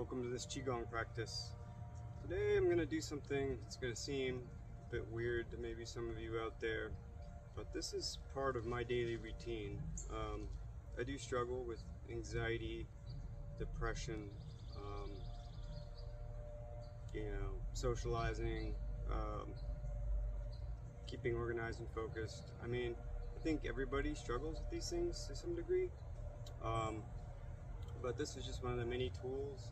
Welcome to this Qigong practice. Today I'm going to do something that's going to seem a bit weird to maybe some of you out there, but this is part of my daily routine. I do struggle with anxiety, depression, socializing, keeping organized and focused. I mean, I think everybody struggles with these things to some degree, but this is just one of the many tools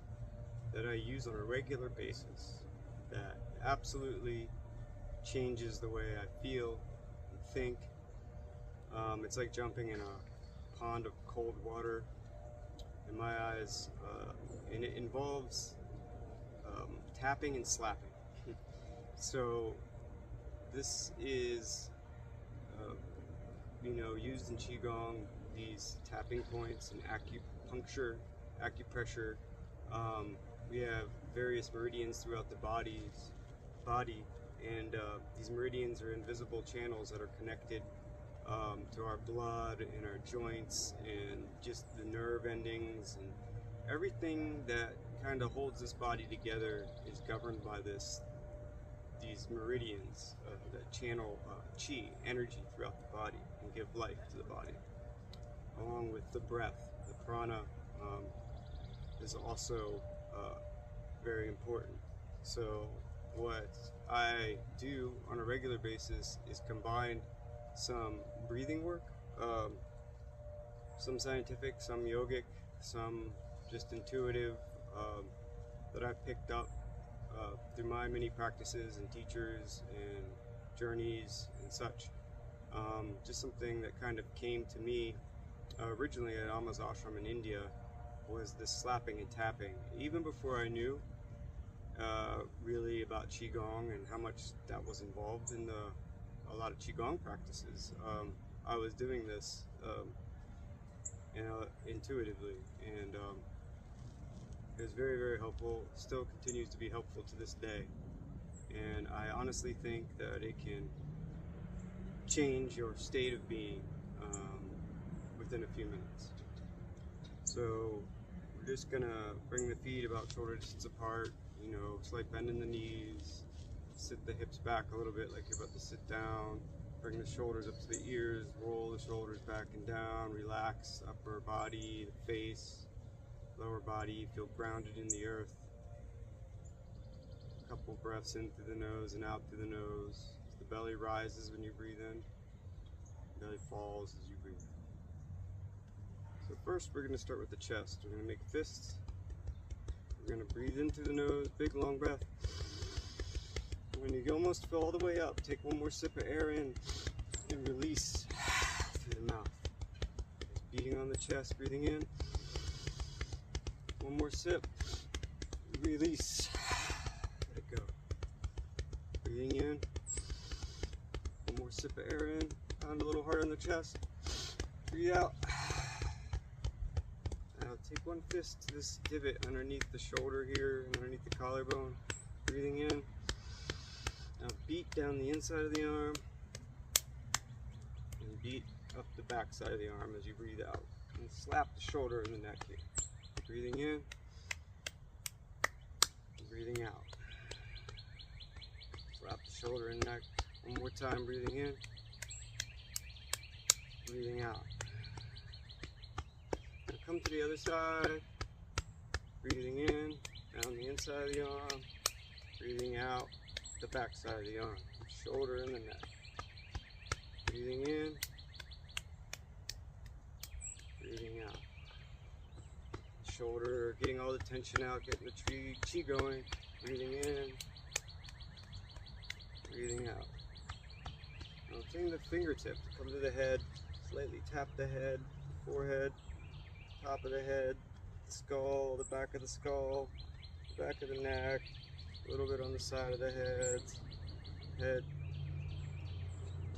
that I use on a regular basis that absolutely changes the way I feel and think. It's like jumping in a pond of cold water in my eyes, and it involves tapping and slapping. So this is used in Qigong, these tapping points and acupressure. We have various meridians throughout the body, and these meridians are invisible channels that are connected to our blood and our joints and just the nerve endings, and everything that kind of holds this body together is governed by these meridians that channel chi, energy throughout the body and give life to the body, along with the breath. The prana is also very important. So what I do on a regular basis is combine some breathing work, some scientific, some yogic, some just intuitive, that I've picked up through my many practices and teachers and journeys and such. Just something that kind of came to me originally at Amma's ashram in India was this slapping and tapping. Even before I knew really about Qigong and how much that was involved in a lot of Qigong practices, I was doing this intuitively, and it was very, very helpful. Still continues to be helpful to this day, and I honestly think that it can change your state of being within a few minutes. So we're just gonna bring the feet about shoulder distance apart, slight bend in the knees, sit the hips back a little bit like you're about to sit down, bring the shoulders up to the ears, roll the shoulders back and down, relax upper body, the face, lower body, feel grounded in the earth. A couple breaths in through the nose and out through the nose. The belly rises when you breathe in, the belly falls as you breathe. So first we're going to start with the chest. We're going to make fists. We're going to breathe in through the nose, big long breath. When you almost fill all the way up, take one more sip of air in and release through the mouth. Just beating on the chest, breathing in. One more sip, release, let it go. Breathing in. One more sip of air in, pound a little harder on the chest. Breathe out. Now take one fist to this divot underneath the shoulder here and underneath the collarbone. Breathing in. Now beat down the inside of the arm and beat up the back side of the arm as you breathe out. And slap the shoulder and the neck here. Breathing in, breathing out. Slap the shoulder and neck. One more time, breathing in, breathing out. Now come to the other side, breathing in, down the inside of the arm, breathing out, the back side of the arm, shoulder and the neck. Breathing in, breathing out. Shoulder, getting all the tension out, getting the chi going. Breathing in, breathing out. Now taking the fingertips, come to the head, slightly tap the head, forehead, top of the head, the skull, the back of the skull, the back of the neck, a little bit on the side of the head,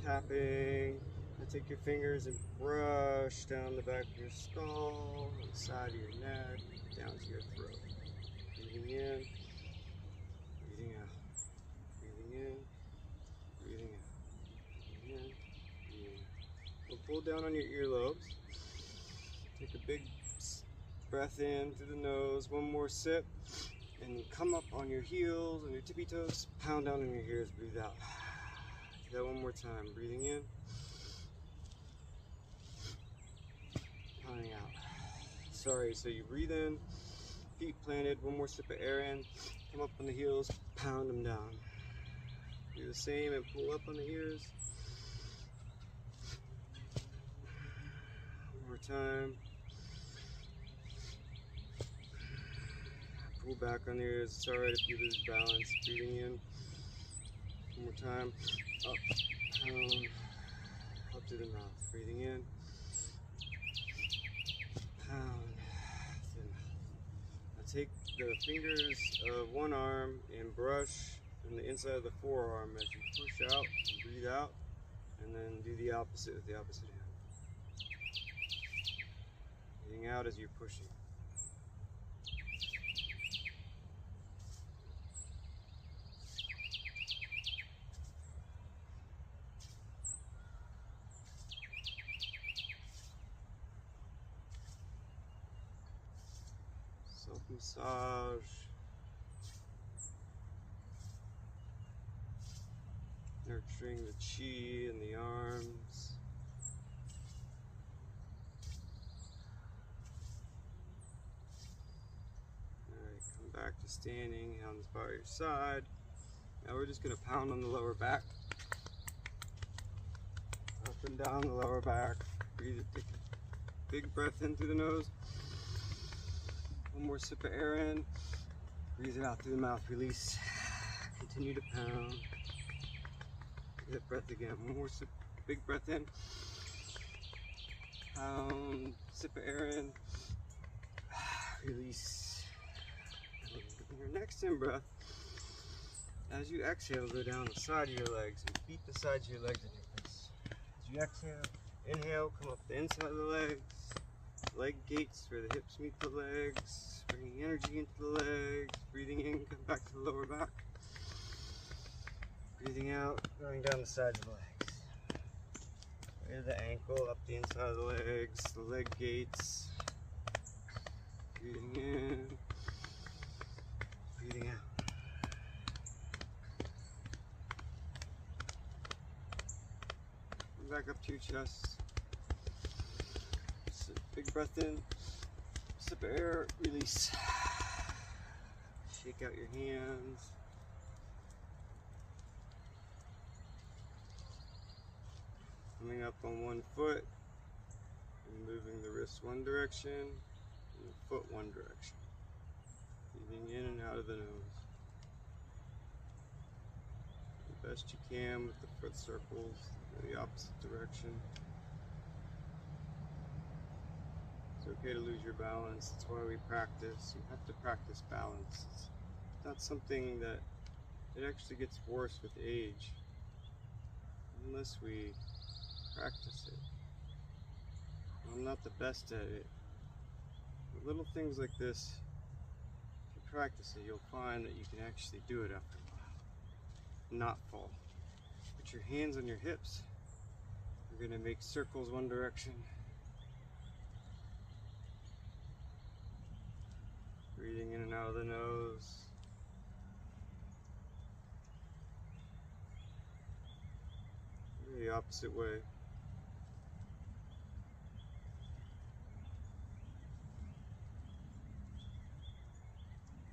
tapping. And take your fingers and brush down the back of your skull, on the side of your neck, down to your throat. Breathing in, breathing out. Breathing in, breathing out. Breathing in, breathing out. We'll pull down on your earlobes. Take a big breath in through the nose, one more sip, and come up on your heels, on your tippy toes, pound down on your ears, breathe out. Do that one more time, breathing in, pounding out. Sorry, so you breathe in, feet planted, one more sip of air in, come up on the heels, pound them down. Do the same and pull up on the ears. One more time. Pull back on the ears. It's alright if you lose balance. Breathing in. One more time. Up, pound, up to the mouth. Breathing in. Pound to the mouth. Now take the fingers of one arm and brush on the inside of the forearm as you push out and breathe out, and then do the opposite with the opposite hand. Breathing out as you're pushing. Self-massage. Nurturing the chi in the arms. Alright, come back to standing, hands by your side. Now we're just going to pound on the lower back. Up and down the lower back. Breathe a big breath in through the nose. One more sip of air in. Breathe it out through the mouth. Release. Continue to pound. That breath again. One more sip. Big breath in. Pound. Sip of air in. Release. And your next in breath, as you exhale, go down the side of your legs and beat the sides of your legs in your face. As you exhale, inhale, come up the inside of the legs. Leg gates where the hips meet the legs. Bringing energy into the legs. Breathing in, come back to the lower back. Breathing out, going down the sides of the legs. Way to the ankle, up the inside of the legs, the leg gates. Breathing in, breathing out. Come back up to your chest. Big breath in, sip of air, release. Shake out your hands. Coming up on one foot and moving the wrist one direction and the foot one direction. Breathing in and out of the nose. The best you can with the foot circles, the opposite direction. It's okay to lose your balance. That's why we practice. You have to practice balance. It's not something that it actually gets worse with age unless we practice it. I'm not the best at it. But little things like this, if you practice it, you'll find that you can actually do it after a while. Not fall. Put your hands on your hips. You're going to make circles one direction. Breathing in and out of the nose. The opposite way.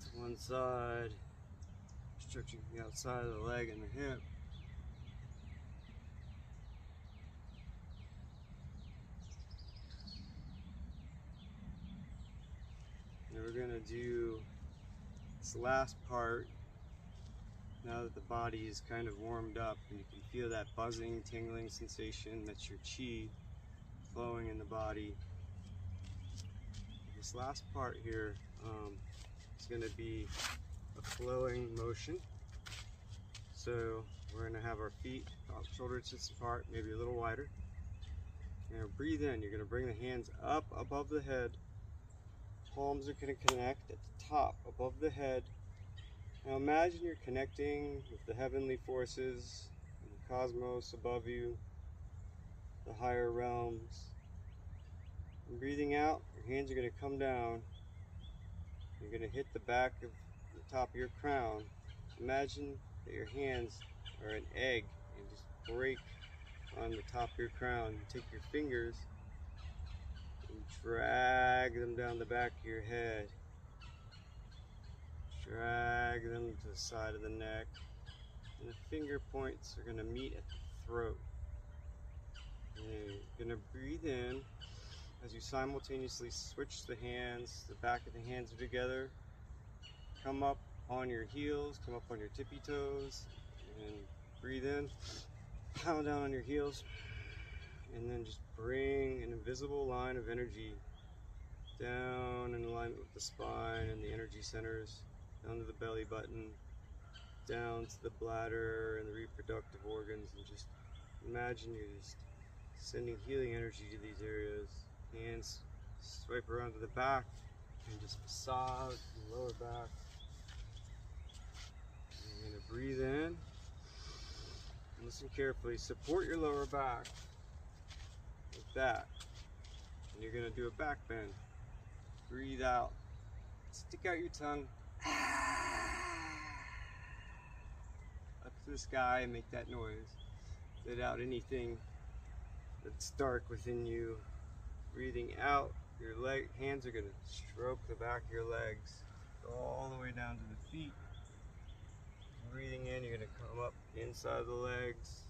To one side, stretching the outside of the leg and the hip. And we're going to do this last part now that the body is kind of warmed up and you can feel that buzzing, tingling sensation. That's your chi flowing in the body. This last part here is going to be a flowing motion. So we're going to have our feet shoulder distance apart, maybe a little wider. You're going to breathe in. You're going to bring the hands up above the head. Palms are going to connect at the top above the head. Now imagine you're connecting with the heavenly forces, the cosmos above you, the higher realms. And breathing out, your hands are going to come down You're going to hit the back of the top of your crown. Imagine that your hands are an egg and just break on the top of your crown. You take your fingers and drag them down the back of your head. Drag them to the side of the neck. And the finger points are going to meet at the throat. And you're going to breathe in as you simultaneously switch the hands. The back of the hands are together. Come up on your heels, come up on your tippy toes, and breathe in. Pound down on your heels, and then just bring an invisible line of energy down in alignment with the spine and the energy centers, down to the belly button, down to the bladder and the reproductive organs, and just imagine you're just sending healing energy to these areas. Hands swipe around to the back and just massage the lower back. You're going to breathe in. Listen carefully. Support your lower back like that. And you're going to do a back bend. Breathe out. Stick out your tongue. Up to the sky and make that noise. Let out anything that's dark within you. Breathing out. Your hands are going to stroke the back of your legs. Go all the way down to the feet. Breathing in, you're going to come up inside the legs.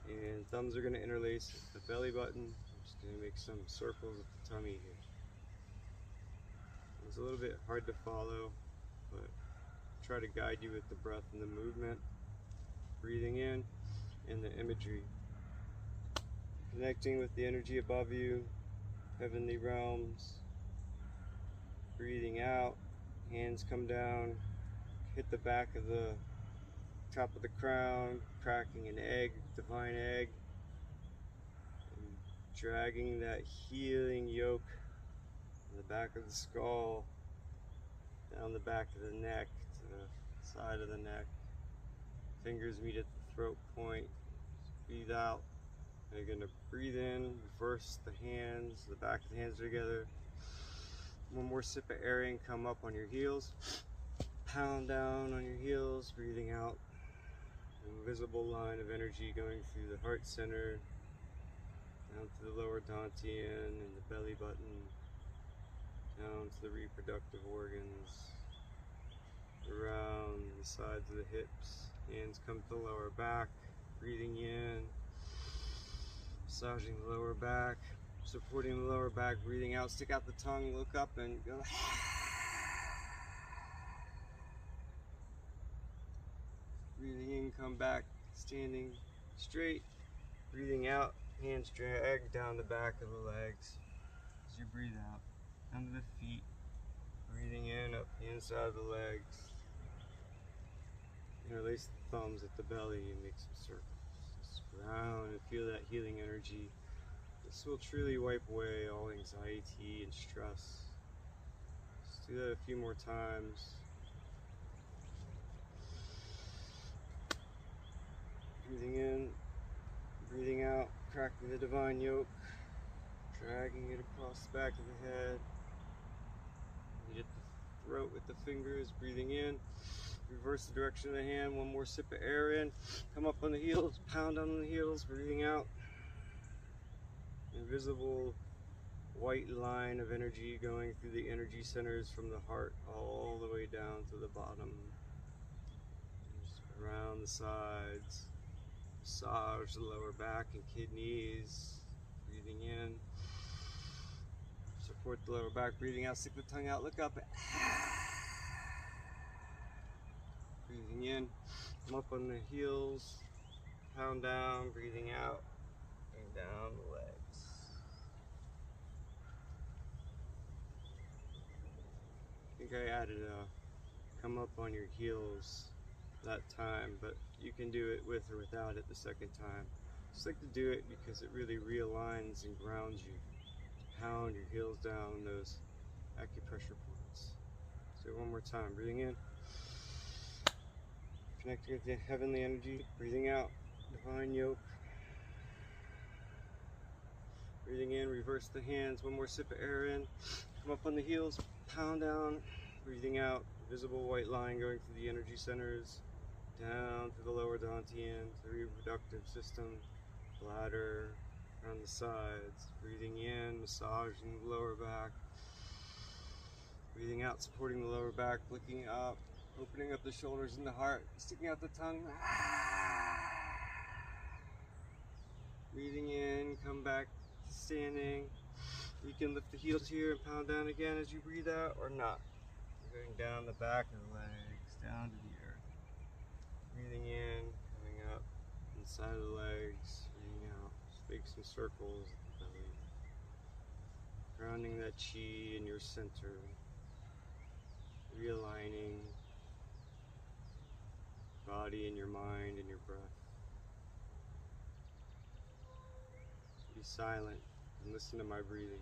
And thumbs are going to interlace at the belly button. I'm just going to make some circles at the tummy here. It's a little bit hard to follow, but try to guide you with the breath and the movement. Breathing in and the imagery. Connecting with the energy above you, heavenly realms. Breathing out, hands come down, hit the back of the top of the crown, cracking an egg, divine egg, and dragging that healing yoke in the back of the skull, down the back of the neck, to the side of the neck. Fingers meet at the throat point. Breathe out. And you're going to breathe in, reverse the hands, the back of the hands together. One more sip of air in, come up on your heels. Pound down on your heels, breathing out. Invisible line of energy going through the heart center, down to the lower dantian and the belly button, down to the reproductive organs, around the sides of the hips. Hands come to the lower back, breathing in, massaging the lower back, supporting the lower back, breathing out. Stick out the tongue, look up and go. Breathing in, come back, standing straight. Breathing out, hands drag down the back of the legs as you breathe out, down to the feet. Breathing in, up the inside of the legs. Interlace the thumbs at the belly and make some circles. Just ground and feel that healing energy. This will truly wipe away all anxiety and stress. Just do that a few more times. Breathing in, breathing out, cracking the divine yoke, dragging it across the back of the head. You hit the throat with the fingers, breathing in, reverse the direction of the hand, one more sip of air in, come up on the heels, pound on the heels, breathing out. Invisible white line of energy going through the energy centers from the heart all the way down to the bottom. Just around the sides. Massage the lower back and kidneys. Breathing in. Support the lower back. Breathing out. Stick the tongue out. Look up. Breathing in. Come up on the heels. Pound down. Breathing out. And down the legs. I think I added a come up on your heels that time, but you can do it with or without it the second time. Just like to do it because it really realigns and grounds you. Pound your heels down those acupressure points. So one more time, breathing in, connecting with the heavenly energy, breathing out, divine yoke. Breathing in, reverse the hands, one more sip of air in, come up on the heels, pound down, breathing out, visible white line going through the energy centers, down through the lower dantian, the reproductive system, bladder, around the sides. Breathing in, massaging the lower back. Breathing out, supporting the lower back, looking up, opening up the shoulders and the heart, sticking out the tongue. Breathing in, come back to standing. You can lift the heels here and pound down again as you breathe out, or not. You're going down the back of the legs, down to the earth. Breathing in, coming up, inside of the legs, breathing out. Just make some circles at the belly. Grounding that chi in your center. Realigning body and your mind and your breath. Be silent and listen to my breathing.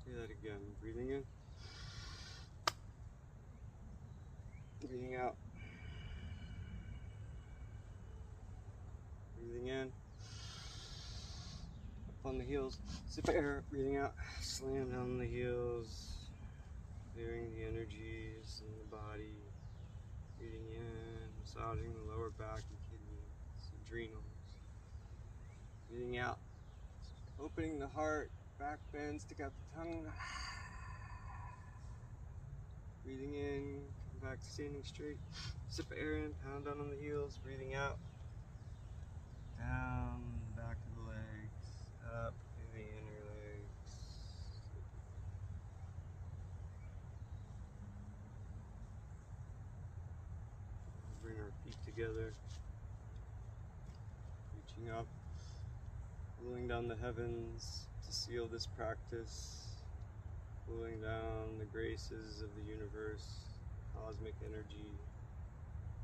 Do that again. Breathing in. Breathing out. Breathing in. Up on the heels. Sip of air. Breathing out. Slam down on the heels. Clearing the energies in the body. Breathing in. Massaging the lower back and kidneys, adrenals. Breathing out. Opening the heart. Back bend. Stick out the tongue. Breathing in, come back to standing straight. Sip of air in, pound down on the heels. Breathing out. Down, back of the legs. Up through the inner legs. Bring our feet together. Reaching up. Pulling down the heavens to seal this practice. Pulling down the graces of the universe, cosmic energy,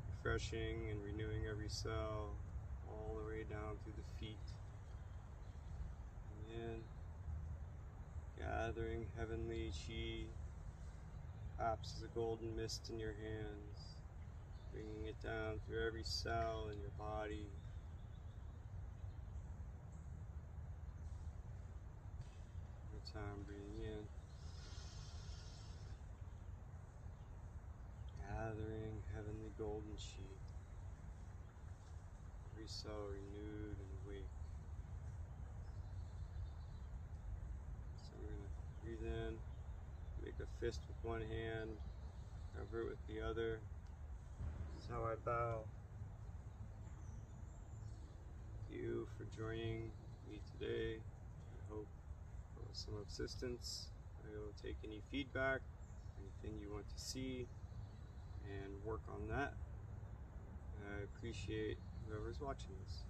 refreshing and renewing every cell, all the way down through the feet. And in, gathering heavenly chi, perhaps as a golden mist in your hands, bringing it down through every cell in your body. Every time, breathing in. Gathering heavenly golden chi. Every cell renewed and awake. So we're going to breathe in, make a fist with one hand, cover it with the other. This is how I bow. Thank you for joining me today. I hope it was some assistance. I will take any feedback, anything you want to see, and work on that. I appreciate whoever's watching this.